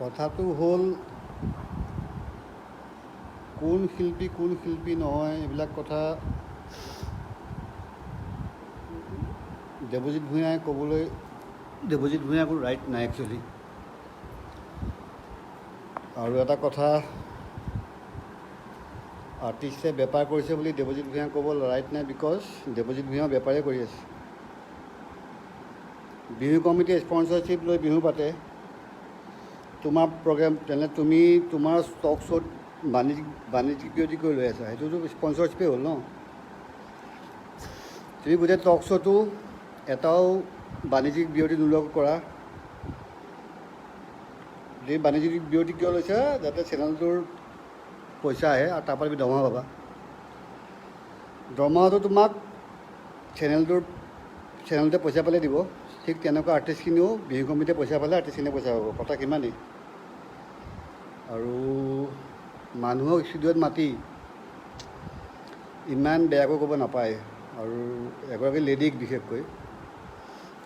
কথাটো হ'ল কোন শিল্পী নহয় এইবিলাক কথা দেৱজিৎ ভূঞাই ক'বলৈ দেৱজিৎ ভূঞাৰ কোনো ৰাইট নাই একচুৱেলি। আৰু এটা কথা, আৰ্টিষ্টে বেপাৰ কৰিছে বুলি দেৱজিৎ ভূঞাই ক'ব ৰাইট নাই, বিকজ দেৱজিৎ ভূঞাও বেপাৰেই কৰি আছে। বিহু কমিটিয়ে স্পনচৰশ্বিপ লৈ বিহু পাতে, তোমাৰ প্ৰগ্ৰেম তেনে তুমি তোমাৰ ষ্টক শ্ব'ত বাণিজ্যিক বিৰতি কৰি লৈ আছা, সেইটোতো স্পনচৰশ্বিপেই হ'ল ন। তুমি গোটেই টক শ্ব'টো এটাও বাণিজ্যিক বিৰতি নোলোৱাকৈ কৰা। যদি বাণিজ্যিক বিৰতি কিয় লৈছা, যাতে চেনেলটোৰ পইচা আহে আৰু তাৰপৰা তুমি দৰমহা পাবা। দৰমহাটো তোমাক চেনেলটোৱে পইচা পালে দিব, ঠিক তেনেকুৱা আৰ্টিষ্টখিনিও বিহু কমিটিয়ে পইচা পালে আৰ্টিষ্টখিনিয়ে পইচা পাব, কথা কিমানেই। আৰু মানুহক ষ্টুডিঅ'ত মাতি ইমান বেয়াকৈ ক'ব নাপায়, আৰু এগৰাকী লেডিক বিশেষকৈ।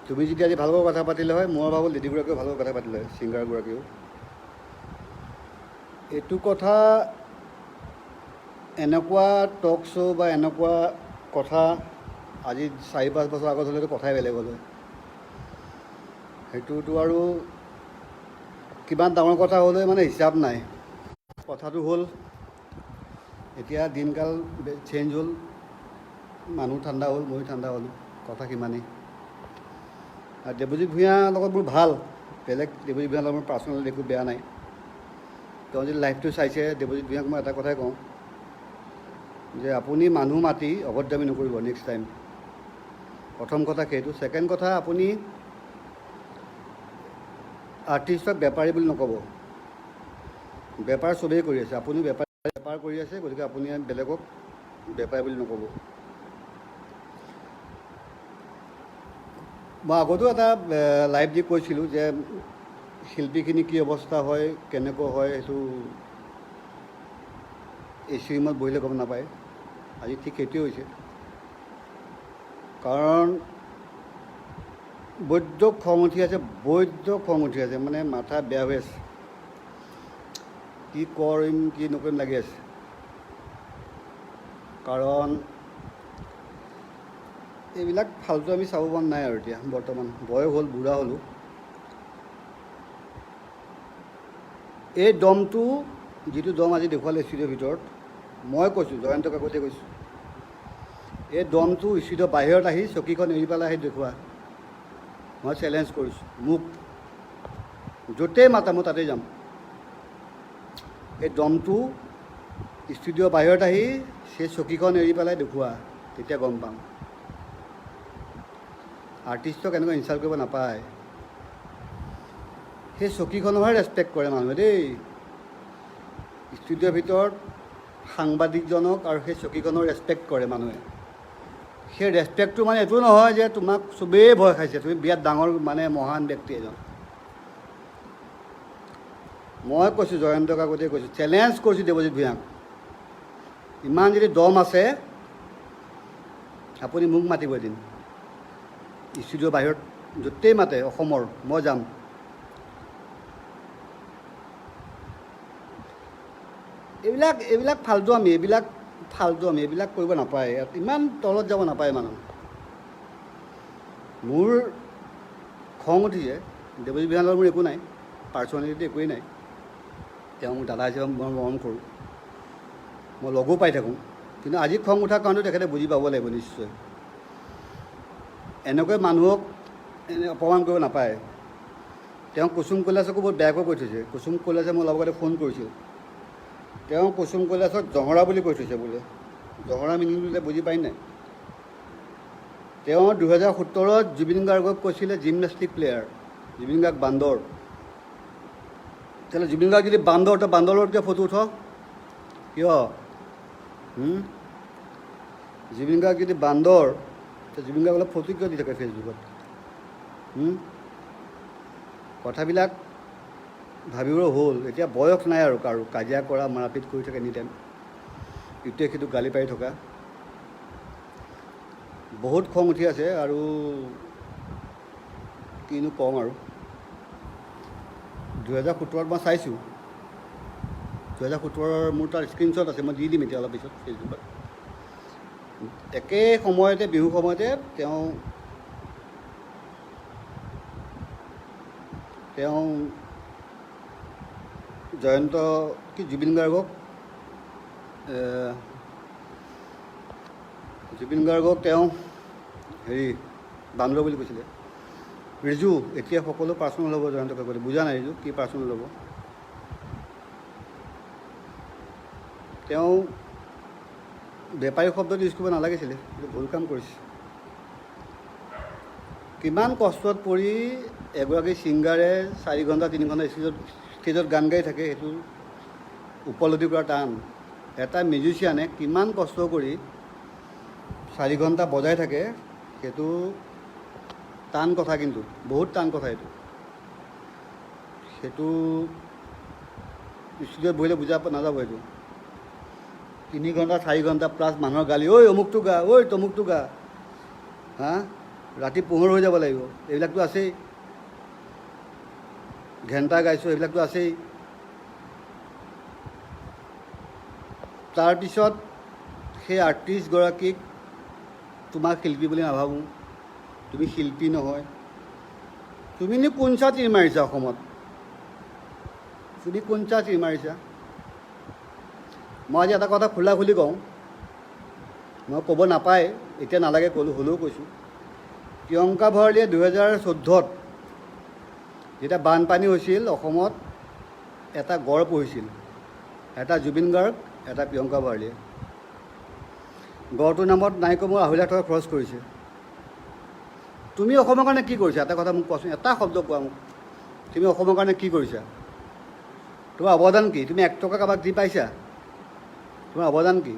তুমি যেতিয়া আজি ভালকৈ কথা পাতিলে হয়, মই ভাবোঁ লেডিগৰাকীয়েও ভালকৈ কথা পাতিলে হয়, ছিংগাৰগৰাকীয়েও। এইটো কথা এনেকুৱা টক শ্ব' বা এনেকুৱা কথা আজি 4-5 বছৰ আগত হ'লেতো কথাই বেলেগ হ'ল হয়। সেইটোতো আৰু কিমান ডাঙৰ কথা হ'লে মানে হিচাপ নাই। কথাটো হ'ল এতিয়া দিনকাল চেঞ্জ হ'ল, মানুহ ঠাণ্ডা হ'ল, ময়ো ঠাণ্ডা হ'লোঁ, কথা সিমানেই। আৰু দেৱজিৎ ভূঞাৰ লগত মোৰ ভাল, বেলেগ দেৱজিৎ ভূঞাৰ লগত মোৰ পাৰ্চনেল একো বেয়া নাই। তেওঁ যদি লাইফটো চাইছে, দেৱজিৎ ভূঞাক মই এটা কথাই কওঁ যে আপুনি মানুহ মাতি অভদ্ৰামি নকৰিব নেক্সট টাইম। প্ৰথম কথা সেইটো। ছেকেণ্ড কথা, আপুনি আৰ্টিষ্টক বেপাৰী বুলি নক'ব। বেপাৰ চবেই কৰি আছে, আপুনি বেপাৰ কৰি আছে, গতিকে আপুনি বেলেগক বেপাৰী বুলি নক'ব। মই আগতো এটা লাইভ দি কৈছিলোঁ যে শিল্পীখিনি কি অৱস্থা হয়, কেনেকুৱা হয়, সেইটো এচি ৰুমত বহিলে গম নাপায়। আজি ঠিক সেইটোৱে হৈছে, কাৰণ বৈদ্য খং উঠি আছে, মানে মাথা বেয়া হৈ আছে, কি কৰিম কি নকৰিম লাগি আছে। কাৰণ এইবিলাক ফাল্টু আমি চাব মন নাই আৰু এতিয়া বৰ্তমান, বয়স হ'ল, বুঢ়া হ'লোঁ। এই দমটো যিটো দম আজি দেখুৱালে ষ্টুডিঅ'ৰ ভিতৰত, মই কৈছোঁ, জয়ন্ত কাকতিয়ে কৈছোঁ, এই দমটো ষ্টুডিঅ'ৰ বাহিৰত আহি চকীখন এৰি পেলাই আহি দেখুওৱা। মই চেলেঞ্জ কৰিছোঁ, মোক য'তেই মাতা মই তাতেই যাম। এই দমটো ষ্টুডিঅ'ৰ বাহিৰত আহি সেই চকীখন এৰি পেলাই দেখুওৱা, তেতিয়া গম পাম। আৰ্টিষ্টক এনেকৈ ইনচাল্ট কৰিব নাপায়। সেই চকীখনৰহে ৰেচপেক্ট কৰে মানুহে দেই, ষ্টুডিঅ'ৰ ভিতৰত সাংবাদিকজনক আৰু সেই চকীখনৰ ৰেচপেক্ট কৰে মানুহে। সেই ৰেচপেক্টটো মানে এইটো নহয় যে তোমাক চবেই ভয় খাইছে, তুমি বিৰাট ডাঙৰ মানে মহান ব্যক্তি এজন। মই কৈছোঁ, জয়ন্ত কাকতিয়ে কৈছোঁ, চেলেঞ্জ কৰিছোঁ দেৱজিৎ ভূঞাক, ইমান যদি দম আছে আপুনি মোক মাতিব এদিন ষ্টুডিঅ'ৰ বাহিৰত, য'তেই মাতে অসমৰ, মই যাম। এইবিলাক ফাল্টু আমি এইবিলাক কৰিব নাপায়, ইমান তলত যাব নাপায় মানুহ। মোৰ খং উঠিছে, দেৱজিৎ ভূঞাৰ লগত মোৰ একো নাই, পাৰ্চনেলিটি একোৱেই নাই। তেওঁ মোক দাদা হিচাপে মই মৰম কৰোঁ, মই লগো পাই থাকোঁ, কিন্তু আজি খং উঠাৰ কাৰণটো তেখেতে বুজি পাব লাগিব নিশ্চয়। এনেকৈ মানুহক অপমান কৰিব নাপায়। তেওঁ কুসুম কৈলাশকো বহুত বেয়াকৈ কৈ থৈছে। কুসুম কৈলাশে মোৰ লগতে ফোন কৰিছিল, তেওঁ কুসুম কৈলাশক জহৰা বুলি কৈ থৈছে বোলে। জহৰা মিনিং বোলে বুজি পাই নাই। তেওঁ 2017-ত জুবিন গাৰ্গক কৈছিলে জিমনাষ্টিক প্লেয়াৰ, জুবিন গাৰ্গ বান্দৰ। তেতিয়াহ'লে জুবিন গাৰ্গ যদি বান্দৰ, তই বান্দৰৰ লগত কিয় ফটো উঠ, কিয়? জুবিন গাৰ্গ যদি বান্দৰ, জুবিন গাৰ্গ অলপ ফটো কিয় দি থাকে ফেচবুকত? কথাবিলাক ভাবিবলৈ হ'ল, এতিয়া বয়স নাই আৰু কাৰো কাজিয়া কৰা, মাৰপিট কৰি থাকে এনি টাইম, ইটোৱে সিটোক গালি পাৰি থকা। বহুত খং উঠি আছে, আৰু কিনো কম আৰু। 2017 মই চাইছোঁ। 2017 মোৰ তাৰ স্ক্ৰীণশ্বট আছে, মই দি দিম এতিয়া অলপ পিছত ফেচবুকত। একে সময়তে বিহু সময়তে তেওঁ জয়ন্ত জুবিন গাৰ্গক তেওঁ বান্দৰ বুলি কৈছিলে। ৰিজু এতিয়া সকলো পাৰ্চনেল হ'ব জয়ন্ত কাকতি, বুজা নাই ৰিজু কি পাৰ্চনেল হ'ব। তেওঁ বেপাৰী শব্দটো ইউজ কৰিব নালাগিছিলে, ভুল কাম কৰিছে। কিমান কষ্টত পৰি এগৰাকী ছিংগাৰে 4 ঘণ্টা 3 ঘণ্টা ষ্টেজত গান গাই থাকে, সেইটো উপলব্ধি কৰা টান। এটা মিউজিচিয়ানে কিমান কষ্ট কৰি 4 ঘণ্টা বজাই থাকে, সেইটো টান কথা, কিন্তু বহুত টান কথা। সেইটো ষ্টুডিঅ'ত বহিলে বুজা নাযাব। এইটো 3 ঘণ্টা 4 ঘণ্টা প্লাছ মানুহৰ গালি, ঐ অমুকটো গা, ঐ তমুকটো গা, হা ৰাতি পোহৰ হৈ যাব লাগিব, এইবিলাকতো আছেই। ঘণ্টা গাইছোঁ, এইবিলাকতো আছেই। তাৰপিছত সেই আৰ্টিষ্টগৰাকীক তোমাক শিল্পী বুলি নাভাবোঁ, তুমি শিল্পী নহয়। তুমিনো কোনচা তীৰ মাৰিছা অসমত? তুমি কোনচা তীৰ মাৰিছা? মই আজি এটা কথা খোলাখুলি কওঁ, মই ক'ব নাপায়, এতিয়া নালাগে ক'লোঁ, হ'লেও কৈছোঁ। প্ৰিয়ংকা ভৰালীয়ে 2014 যেতিয়া বানপানী হৈছিল অসমত, এটা গড় পুহিছিল, এটা জুবিন গাৰ্গ, এটা প্ৰিয়ংকা ভৰালীয়ে। গড়টোৰ নামত নাই কমেও 2.5 লাখ টকা খৰচ কৰিছে। তুমি অসমৰ কাৰণে কি কৰিছা? এটা কথা মোক কোৱাচোন, এটা শব্দ কোৱা মোক। তুমি অসমৰ কাৰণে কি কৰিছা? তোমাৰ অৱদান কি? তুমি 1 টকা কাৰোবাক দি পাইছা? তোমাৰ অৱদান কি?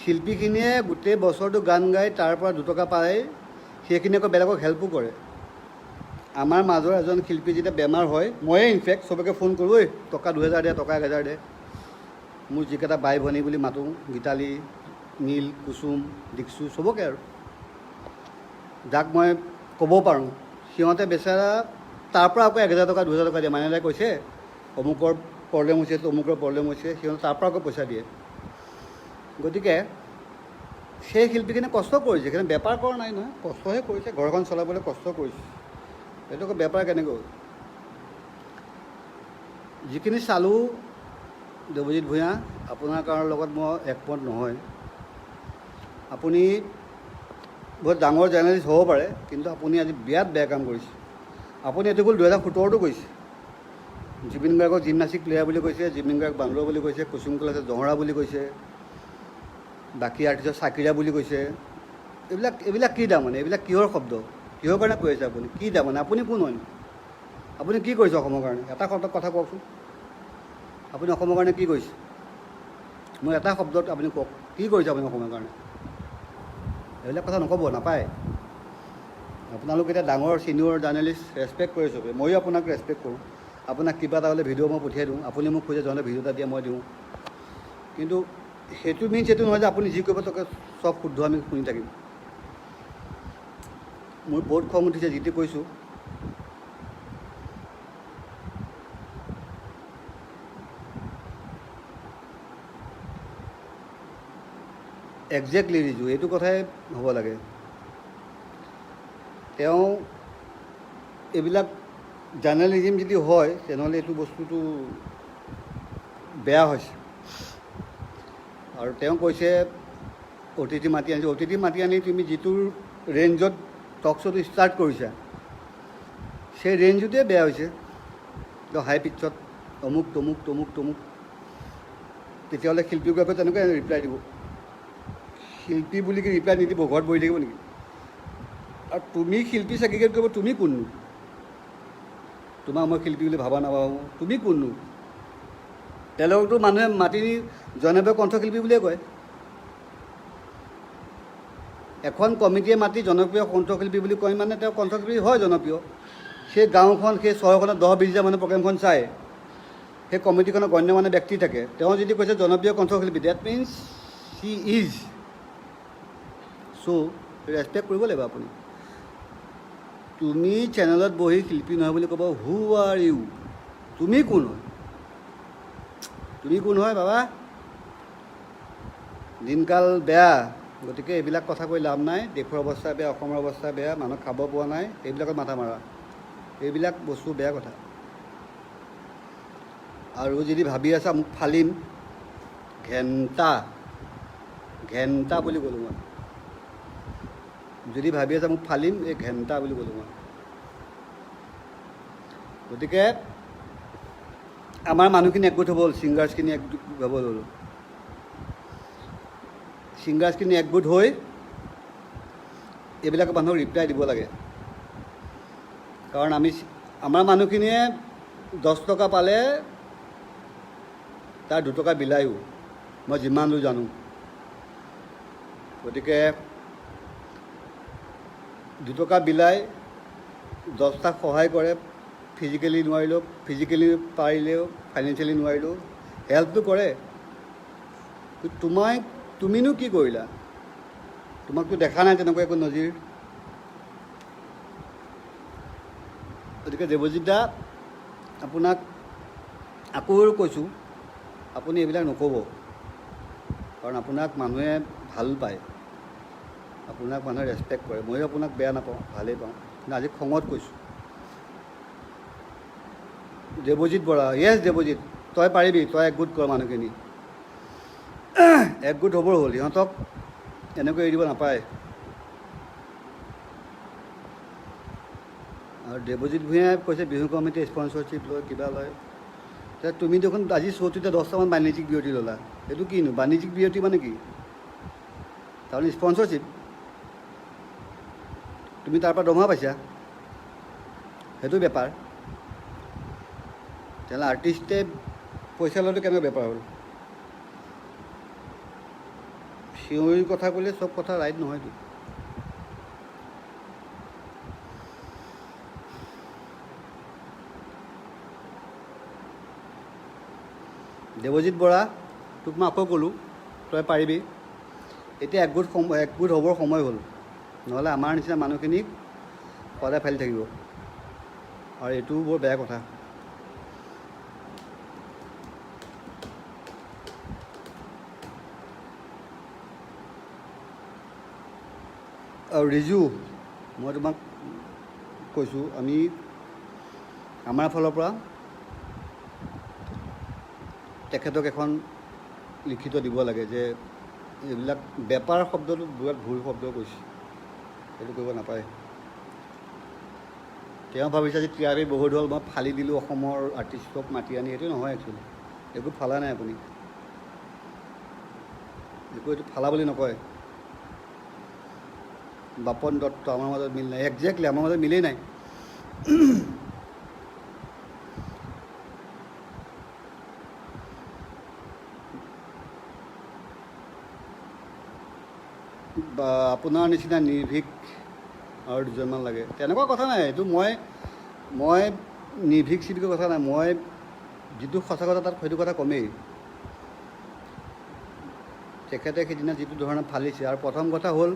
শিল্পীখিনিয়ে গোটেই বছৰটো গান গাই তাৰ পৰা 2 টকা পায়, সেইখিনি আকৌ বেলেগক হেল্পো কৰে। আমাৰ মাজৰ এজন শিল্পী যেতিয়া বেমাৰ হয়, ময়ে ইনফেক্ট চবকে ফোন কৰোঁ, ঐ টকা 2000 দে, টকা 1000 দে। মোৰ যিকেইটা বাই ভনী বুলি মাতোঁ, গীতালি, নীল, কুচুম, দীক্ষু, চবকে আৰু যাক মই ক'ব পাৰোঁ, সিহঁতে বেচেৰা তাৰ পৰা আকৌ 1000 টকা 2000 টকা দিয়ে। মাইনাদাই কৈছে অমুকৰ প্ৰব্লেম হৈছে, অমুকৰ প্ৰব্লেম হৈছে, সিহঁতে তাৰ পৰা আকৌ পইচা দিয়ে। গতিকে সেই শিল্পীখিনিয়ে কষ্ট কৰিছে, সেইখিনি বেপাৰ কৰা নাই নহয়, কষ্টহে কৰিছে, ঘৰখন চলাবলৈ কষ্ট কৰিছে। সেইটো আকৌ বেপাৰ কেনেকৈ হ'ল? যিখিনি চালোঁ, দেৱজিৎ ভূঞা, আপোনাৰ কাৰণৰ লগত মই একমত নহয়। আপুনি বহুত ডাঙৰ জাৰ্নেলিষ্ট হ'ব পাৰে, কিন্তু আপুনি আজি বিৰাট বেয়া কাম কৰিছে। আপুনি এইটো ভুল 2017তো কৈছে। জুবিন গাৰ্গক জিমনাষ্টিক প্লেয়াৰ বুলি কৈছে, জুবিন গাৰ্গ বান্দৰ বুলি কৈছে, কুচুম কৈলাশে জহৰা বুলি কৈছে, বাকী আৰ্টিষ্টক চাকিৰা বুলি কৈছে। এইবিলাক কি তাৰমানে? এইবিলাক কিহৰ শব্দ? কিহৰ কাৰণে কৈ আছে আপুনি? কি তাৰমানে? আপুনি কোন হয়? আপুনি কি কৰিছে অসমৰ কাৰণে? এটা শব্দত কথা কওকচোন। আপুনি অসমৰ কাৰণে কি কৰিছে? মই এটা শব্দত আপুনি কওক, কি কৰিছে আপুনি অসমৰ কাৰণে? এইবিলাক কথা নক'ব, নাপায়। আপোনালোক এতিয়া ডাঙৰ ছিনিয়ৰ জাৰ্নেলিষ্ট, ৰেচপেক্ট কৰে চবে, ময়ো আপোনাক ৰেচপেক্ট কৰোঁ। আপোনাক কিবা এটা হ'লে ভিডিঅ' মই পঠিয়াই দিওঁ, আপুনি মোক খোজে জনে ভিডিঅ' এটা দিয়ে, মই দিওঁ। কিন্তু সেইটো মিনছ এইটো নহয় যে আপুনি যি কৰিব তাকে চব শুদ্ধ আমি শুনি থাকিম। মোৰ বহুত খং উঠিছে যিটো কৈছোঁ। একজেক্টলি ৰিজু, এইটো কথাই হ'ব লাগে। তেওঁ এইবিলাক জাৰ্নেলিজিম যদি হয়, তেনেহ'লে এইটো বস্তুটো বেয়া হৈছে। আৰু তেওঁ কৈছে অতিথি মাতি আনিছে, অতিথি মাতি আনি তুমি যিটো ৰেঞ্জত টক শ্ব'টো ষ্টাৰ্ট কৰিছা, সেই ৰেঞ্জটোৱে বেয়া হৈছে। হাই পিটছত অমুক তমুক তমুক তমুক, তেতিয়াহ'লে শিল্পীগৰাকীয়ে তেনেকৈ ৰিপ্লাই দিব। শিল্পী বুলি কি ৰিপ্লাই নিদিব? ঘৰত বহি থাকিব নেকি? আৰু তুমি শিল্পী চাৰ্টিফিকেট কৰিব, তুমি কোননো? তোমাক মই শিল্পী বুলি ভাবা নাভাবোঁ, তুমি কোননো? তেওঁলোকতো মানুহে মাতি জনপ্ৰিয় কণ্ঠশিল্পী বুলিয়ে কয়। এখন কমিটিয়ে মাতি জনপ্ৰিয় কণ্ঠশিল্পী বুলি কয় মানে তেওঁ কণ্ঠশিল্পী হয় জনপ্ৰিয়। সেই গাঁওখন, সেই চহৰখনত 10-20 হাজাৰ মানুহে প্ৰগ্ৰেমখন চায়, সেই কমিটিখনৰ গণ্যমান্য ব্যক্তি থাকে। তেওঁ যদি কৈছে জনপ্ৰিয় কণ্ঠশিল্পী, that means he is. So' respect কৰিব লাগিব আপুনি। তুমি চেনেলত বহি শিল্পী নহয় বুলি ক'ব, হু আৰ ইউ? তুমি কোন হয়? তুমি কোন হয় বাবা? দিনকাল বেয়া, গতিকে এইবিলাক কথা কৈ লাভ নাই। দেশৰ অৱস্থা বেয়া, অসমৰ অৱস্থা বেয়া, মানুহ খাব পোৱা নাই, এইবিলাকত মাথা মাৰা। এইবিলাক বস্তু বেয়া কথা। আৰু যদি ভাবি আছা মোক ফালিম, ঘেণ্টা ঘেণ্টা বুলি ক'লোঁ মই। যদি ভাবি আছা মোক ফালিম, এই ঘেণ্টা বুলি ক'লোঁ মই। গতিকে আমাৰ মানুহখিনি একগোট হ'ব হ'ল, ছিংগাৰ্ছখিনি একগোট হ'ব হ'ল। ছিংগাৰ্ছখিনি একগোট হৈ এইবিলাক মানুহক ৰিপ্লাই দিব লাগে। কাৰণ আমাৰ মানুহখিনিয়ে 10 টকা পালে তাৰ 2 টকা বিলায়ো, মই যিমান দূৰ জানো। গতিকে 2 টকা বিলাই 10টাক সহায় কৰে, ফিজিকেলি নোৱাৰিলেও, ফিজিকেলি পাৰিলেও, ফাইনেন্সিয়েলি নোৱাৰিলেও হেল্পটো কৰে। তুমিনো কি কৰিলা? তোমাকতো দেখা নাই তেনেকুৱা একো নজিৰ। গতিকে দেৱজিৎ দা, আপোনাক আকৌ কৈছোঁ, আপুনি এইবিলাক নক'ব। কাৰণ আপোনাক মানুহে ভাল পায়, আপোনাক মানুহে ৰেচপেক্ট কৰে। ময়ো আপোনাক বেয়া নাপাওঁ, ভালেই পাওঁ, কিন্তু আজি খঙত কৈছোঁ। দেৱজিৎ বৰা, য়েছ দেৱজিৎ, তই পাৰিবি, তই একগোট কৰ মানুহখিনি। একগোট হ'বৰ হ'ল, সিহঁতক এনেকৈ এৰি দিব নাপায়। আৰু দেৱজিৎ ভূঞাই কৈছে বিহু কমিটিয়ে স্পনচৰশ্বিপ লয়, কিবা লয়। তুমি দেখোন আজি শ্ব'টোতে 10টামান বাণিজ্যিক বিৰতি ল'লা। এইটো কিনো বাণিজ্যিক বিৰতি মানে কি? তাৰমানে স্পনচৰশ্বিপ, তুমি তাৰ পৰা দৰমহা পাইছা, সেইটো বেপাৰ। তেতিয়াহ'লে আৰ্টিষ্টে পইচা লোৱাটো কেনেকৈ বেপাৰ হ'ল? চিঞৰিৰ কথা ক'লে চব কথা ৰাইট নহয়তো। দেৱজিৎ বৰা, তোক মই আকৌ ক'লোঁ, তই পাৰিবি। এতিয়া একগোট হ'বৰ সময় হ'ল, নহ'লে আমাৰ নিচিনা মানুহখিনিক সদায় ফালি থাকিব, আৰু এইটো বৰ বেয়া কথা। আৰু ৰিজু, মই তোমাক কৈছোঁ, আমাৰ ফালৰ পৰা তেখেতক এখন লিখিত দিব লাগে যে এইবিলাক বেপাৰ শব্দটো বিৰাট ভুল শব্দ কৈছে, সেইটো কৰিব নাপায়। তেওঁ ভাবিছে যে TRP বহুত হ'ল, মই ফালি দিলোঁ অসমৰ আৰ্টিষ্টক মাতি আনি। সেইটো নহয় একচুৱেলি, একো ফালা নাই আপুনি, একো এইটো ফালা বুলি নকয়। বাপন দত্ত, আমাৰ মাজত মিল নাই। একজেক্টলি আমাৰ মাজত মিলেই নাই। বা আপোনাৰ নিচিনা নিৰ্ভীক আৰু দুজনমান লাগে, তেনেকুৱা কথা নাই। এইটো মই নিৰ্ভীক চিৰ্ভীকৰ কথা নাই। মই যিটো সঁচা কথা তাত সেইটো কথা কমেই। তেখেতে সেইদিনা যিটো ধৰণে ফালিছে, আৰু প্ৰথম কথা হ'ল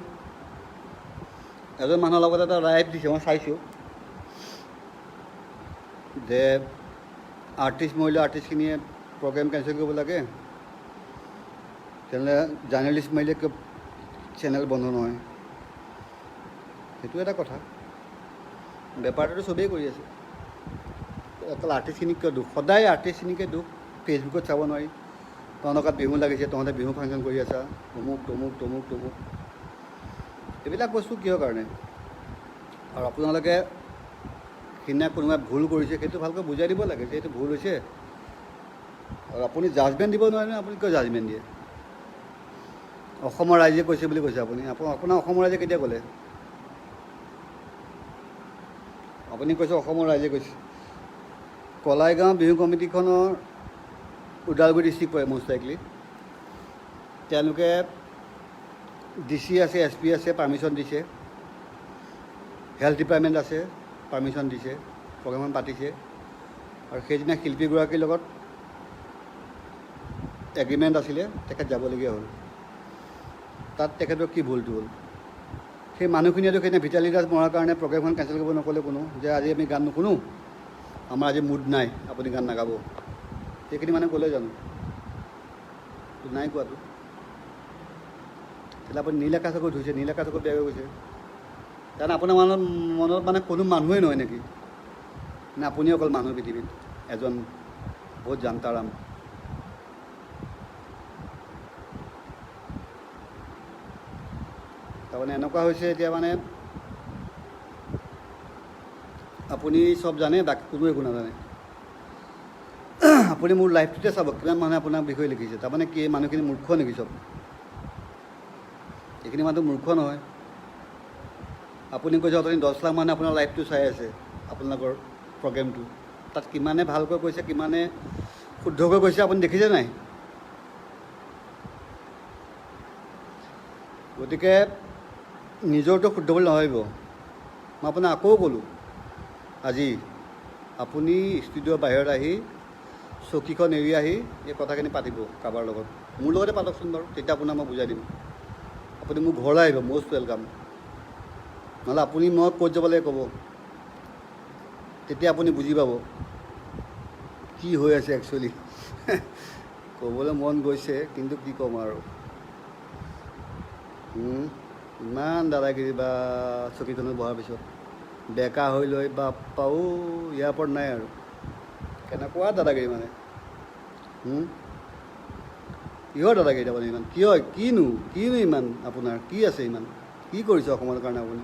এজন মানুহৰ লগত এটা লাইভ দিছে, মই চাইছোঁ, যে আৰ্টিষ্ট মৰিলে আৰ্টিষ্টখিনিয়ে প্ৰগ্ৰেম কেঞ্চেল কৰিব লাগে, তেনেহ'লে জাৰ্নেলিষ্ট মাৰিলে কিয় চেনেল বন্ধ নহয়? সেইটো এটা কথা। বেপাৰটোতো চবেই কৰি আছে, অকল আৰ্টিষ্টখিনিক কিয় দুখ? সদায় আৰ্টিষ্টখিনিকে দুখ। ফেচবুকত চাব নোৱাৰি, তহঁতক বিহু লাগিছে, তহঁতে বিহু ফাংচন কৰি আছা, তমুক তমুক তমুক তমুক। এইবিলাক বস্তু কিহৰ কাৰণে? আৰু আপোনালোকে সিদিনা কোনোবাই ভুল কৰিছে, সেইটো ভালকৈ বুজাই দিব লাগে যে এইটো ভুল হৈছে। আৰু আপুনি জাজমেণ্ট দিব নোৱাৰে, আপুনি কিয় জাজমেণ্ট দিয়ে? অসমৰ ৰাইজে কৈছে বুলি কৈছে আপুনি। আপোনাৰ অসমৰ ৰাইজে কেতিয়া ক'লে? আপুনি কৈছে অসমৰ ৰাইজে কৈছে। কলাইগাঁও বিহু কমিটিখনৰ ওদালগুৰি ডিষ্ট্ৰিক্ট পৰে মষ্ট লাইকলি। তেওঁলোকে DC আছে, SP আছে, পাৰ্মিশ্যন দিছে, হেল্থ ডিপাৰ্টমেণ্ট আছে, পাৰ্মিশ্যন দিছে, প্ৰগ্ৰেমখন পাতিছে। আৰু সেইদিনা শিল্পীগৰাকীৰ লগত এগ্ৰিমেণ্ট আছিলে, তেখেত যাবলগীয়া হ'ল। তাত তেখেতৰ কি ভুলটো হ'ল? সেই মানুহখিনিয়েতো সেইদিনা ভিটালী দাস মৰাৰ কাৰণে প্ৰগ্ৰেমখন কেঞ্চেল কৰিব নক'লে কোনো, যে আজি আমি গান নুশুনো, আমাৰ আজি মুড নাই, আপুনি গান নাগাব, সেইখিনি মানে ক'লে জানো? নাই কোৱাটো। তেতিয়াহ'লে আপুনি নীল আকাশকো ধুইছে, নীল আকাশকো বেয়াকৈ গৈছে, কাৰণ আপোনাৰ মনত মানে কোনো মানুহেই নহয় নেকি? নে আপুনি অকল মানুহ পৃথিৱীত এজন বহুত জান্তাৰাম? তাৰমানে এনেকুৱা হৈছে এতিয়া মানে আপুনি চব জানে, বাকী কোনো একো নাজানে। আপুনি মোৰ লাইফটোতে চাব কিমান মানুহে আপোনাৰ বিষয়ে লিখিছে। তাৰমানে কি, এই মানুহখিনি মূৰ্খ নেকি চব? এইখিনি মানুহ মূৰ্খ নহয়। আপুনি কৈছে অথনি 10 লাখ মানুহে আপোনাৰ লাইফটো চাই আছে, আপোনালোকৰ প্ৰগ্ৰেমটো। তাত কিমানে ভালকৈ কৈছে, কিমানে শুদ্ধকৈ কৈছে, আপুনি দেখিছে নাই? গতিকে নিজৰটো শুদ্ধ বুলি নাভাবিব। মই আপোনাক আকৌ ক'লোঁ, আজি আপুনি ষ্টুডিঅ'ৰ বাহিৰত আহি চকীখন এৰি আহি এই কথাখিনি পাতিব কাৰোবাৰ লগত। মোৰ লগতে পাতকচোন বাৰু, তেতিয়া আপোনাক মই বুজাই দিম। আপুনি মোৰ ঘৰলৈ আহিব, মষ্ট ৱেলকাম। নহ'লে আপুনি মই ক'ত যাব লাগে ক'ব, তেতিয়া আপুনি বুজি পাব কি হৈ আছে একচুৱেলি। ক'বলৈ মন গৈছে, কিন্তু কি ক'ম আৰু। ইমান দাদাগিৰি বা চকীখনত বহাৰ পিছত বেকা হৈ লৈ বাপ্পাও ইয়াৰ ওপৰত নাই আৰু। কেনেকুৱা দাদাগিৰি মানে, কিহৰ দাদাগিৰি তাৰমানে ইমান? কিনো ইমান আপোনাৰ কি আছে, ইমান কি কৰিছে অসমৰ কাৰণে আপুনি?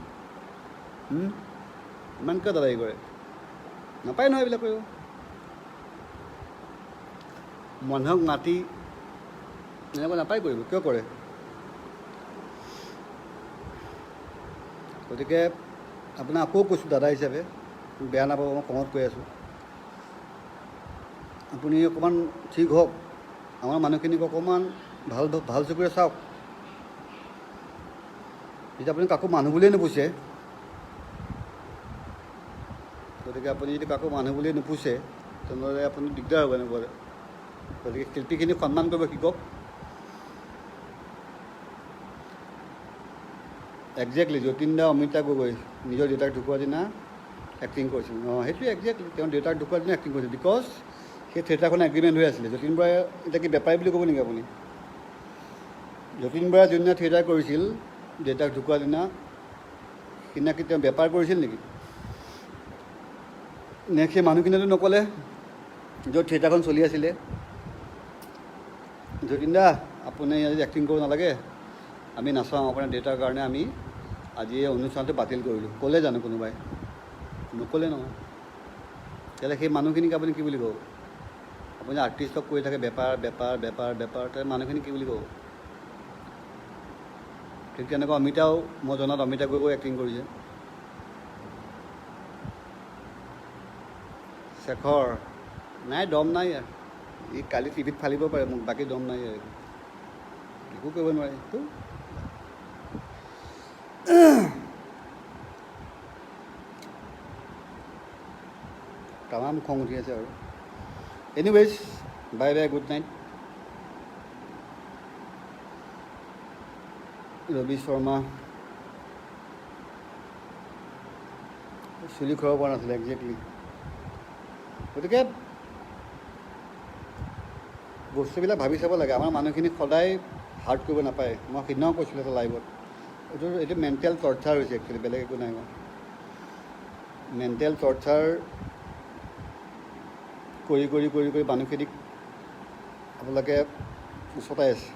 ইমান কিয় দাদাগিৰি কৰে? নাপায় নহয় এইবিলাক কৰিব। মানুহক মাতি এনেকুৱা নাপায় কৰিব, কিয় কৰে? গতিকে আপোনাক আকৌ কৈছোঁ দাদা হিচাপে, বেয়া নাপাব, মই খঙত কৈ আছোঁ। আপুনি অকণমান ঠিক হওক, আমাৰ মানুহখিনিক অকণমান ভাল চকুৰে চাওক। যেতিয়া আপুনি কাকো মানুহ বুলিয়ে নুপুছে, গতিকে আপুনি যদি কাকো মানুহ বুলিয়ে নুপুছে, তেনেহ'লে আপুনি দিগদাৰ হ'ব এনেকুৱা। গতিকে শিল্পীখিনিক সন্মান কৰিব শিকক। একজেক্টলি যতীন দা, অমিতা গগৈ নিজৰ দেউতাক ঢুকোৱাৰ দিনা এক্টিং কৰিছিল। সেইটোৱে একজেক্টলি, তেওঁ দেউতাক ঢুকোৱাৰ দিনা এক্টিং কৰিছিল। বিকজ সেই থিয়েটাৰখন এগ্ৰিমেণ্ট হৈ আছিলে। যতীন বৰাই এতিয়া কি বেপাৰী বুলি ক'ব নেকি আপুনি? যতীন বৰাই যোনদিনা থিয়েটাৰ কৰিছিল দেউতাক ঢুকোৱাৰ দিনা, সিদিনা কি তেওঁ বেপাৰ কৰিছিল নেকি? নে সেই মানুহখিনিয়েতো নক'লে য'ত থিয়েটাৰখন চলি আছিলে, যতীন দা আপুনি আজি এক্টিং কৰিব নালাগে, আমি নাচাওঁ, আপোনাৰ দেউতাৰ কাৰণে আমি আজি এই অনুষ্ঠানটো বাতিল কৰিলোঁ। ক'লে জানো কোনোবাই? নক'লে নহয়। তেতিয়াহ'লে সেই মানুহখিনিক আপুনি কি বুলি ক'ব? আপুনি আৰ্টিষ্টক কৈ থাকে বেপাৰ, তাৰ মানুহখিনি কি বুলি ক'ব? ঠিক তেনেকুৱা অমিতাও, মই জনাত অমিতা গগৈ এক্টিং কৰিছে। শেখৰ নাই, দম নাই ইয়াৰ। ই কালি টিভিত ফালিব পাৰে মোক, বাকী দম নাই ইয়াৰ, একো কৰিব নোৱাৰে। তামাম খং উঠি আছে আৰু। Anyways, bye bye, good night. Ravi Sharma চুলি খুৱাব পৰা নাছিলে একজেক্টলি। গতিকে বস্তুবিলাক ভাবি চাব লাগে। আমাৰ মানুহখিনিক সদায় হাৰ্ট কৰিব নাপায়। মই সিদিনাও কৈছিলোঁ এটা লাইভত, এইটো মেণ্টেল টৰ্চাৰ হৈছে একচুৱেলি, বেলেগ একো নাই। মই মেণ্টেল টৰ্চাৰ কৰি মানুহখিনিক আপোনালোকে উচতাই আছে।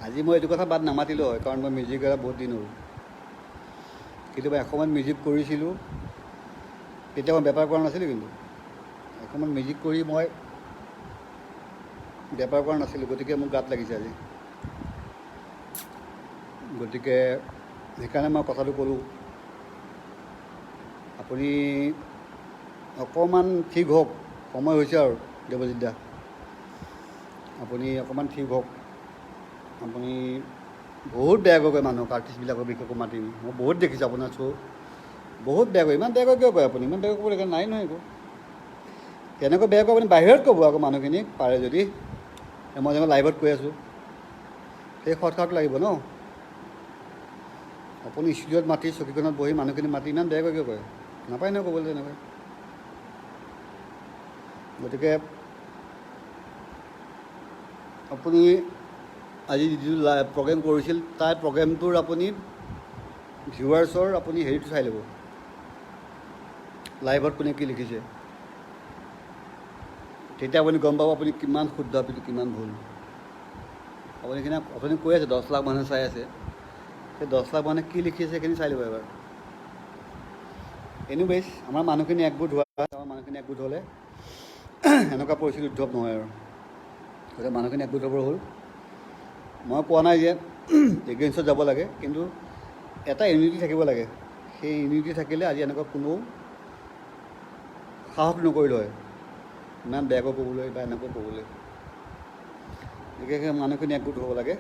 আজি মই এইটো কথা বাদ নামাতিলোঁ হয়, কাৰণ মই মিউজিক কৰা বহুত দিন হ'ল। কিন্তু মই এসময়ত মিউজিক কৰিছিলোঁ, তেতিয়া মই বেপাৰ কৰা নাছিলোঁ। কিন্তু এসময়ত মিউজিক কৰি মই বেপাৰ কৰা নাছিলোঁ, গতিকে মোৰ গাত লাগিছে আজি। গতিকে সেইকাৰণে মই কথাটো ক'লোঁ, আপুনি অকণমান ঠিক হওক, সময় হৈছে আৰু দেৱজিৎ দা, আপুনি অকণমান ঠিক হওক। আপুনি বহুত বেয়াকৈ কয় মানুহক, আৰ্টিষ্টবিলাকৰ বিষয়ে মাতি নি। মই বহুত দেখিছোঁ আপোনাৰ শ্ব', বহুত বেয়া কয়। ইমান বেয়াকৈ কিয় কয় আপুনি? ইমান বেয়াকৈ ক'ব লাগে নাই নহয় একো। তেনেকৈ বেয়া কয় আপুনি বাহিৰত ক'ব আকৌ মানুহখিনিক পাৰে যদি। মই যেনেকৈ লাইভত কৈ আছোঁ, সেই সৎসাৰটো লাগিব ন। আপুনি ষ্টুডিঅ'ত মাতি, চকীখনত বহি মানুহখিনি মাতি ইমান বেয়াকৈ কিয় কয়? নাপায় নহয় ক'বলৈ তেনেকৈ। গতিকে আপুনি আজি যিটো প্ৰগ্ৰেম কৰিছিল তাৰ প্ৰগ্ৰেমটোৰ আপুনি ভিউৱাৰ্ছৰ আপুনি হেৰিটো চাই ল'ব, লাইভত কোনে কি লিখিছে, তেতিয়া আপুনি গম পাব আপুনি কিমান শুদ্ধ, আপুনি কিমান ভুল। আপুনি কৈ আছে 10 লাখ মানুহে চাই আছে, সেই 10 লাখ মানুহে কি লিখিছে সেইখিনি চাই ল'ব এবাৰ। এনিৱেইজ আমাৰ মানুহখিনি একগোট হ'লে এনেকুৱা পৰিস্থিতি উদ্ভৱ নহয় আৰু। গতিকে মানুহখিনি একগোট হ'ব হ'ল। মই কোৱা নাই যে এগেইনষ্টত যাব লাগে, কিন্তু এটা ইউনিটি থাকিব লাগে। সেই ইউনিটি থাকিলে আজি এনেকুৱা কোনো সাহস নকৰিলে হয় ইমান বেয়াকৈ ক'বলৈ বা এনেকৈ ক'বলৈ। গতিকে মানুহখিনি একগোট হ'ব লাগে।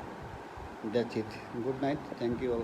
That's it. Good night, thank you all.